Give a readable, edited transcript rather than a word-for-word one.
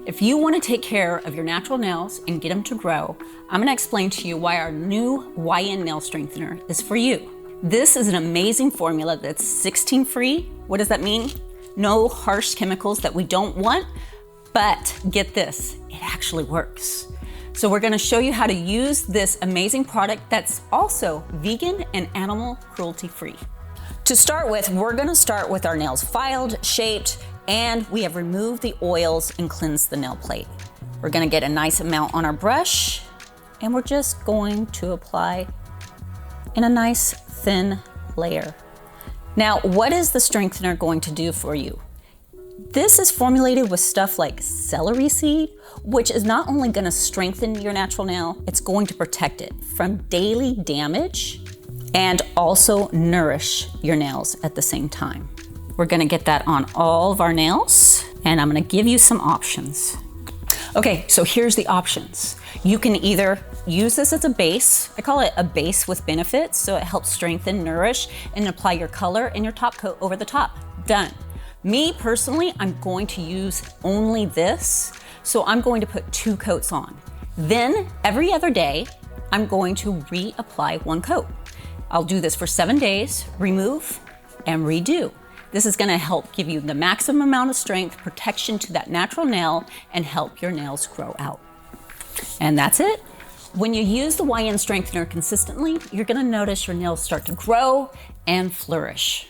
If you want to take care of your natural nails and get them to grow, I'm going to explain to you why our new YN nail strengthener is for you. This is an amazing formula that's 16 free. What does that mean? No harsh chemicals that we don't want, but get this, it actually works. So we're going to show you how to use this amazing product that's also vegan and animal cruelty free. To start with, we're going to start with our nails filed, shaped, and we have removed the oils and cleansed the nail plate. We're going to get a nice amount on our brush, and we're just going to apply in a nice thin layer. Now, what is the strengthener going to do for you? This is formulated with stuff like celery seed, which is not only going to strengthen your natural nail, it's going to protect it from daily damage and also nourish your nails at the same time. We're going to get that on all of our nails, and I'm going to give you some options. Okay, so here's the options. You can either use this as a base. I call it a base with benefits, so it helps strengthen, nourish, and apply your color and your top coat over the top. Done. Me personally, I'm going to use only this, so I'm going to put 2 coats on. Then every other day, I'm going to reapply 1 coat. I'll do this for 7 days, remove and redo. This is going to help give you the maximum amount of strength, protection to that natural nail, and help your nails grow out. And that's it. When you use the YN strengthener consistently, you're going to notice your nails start to grow and flourish.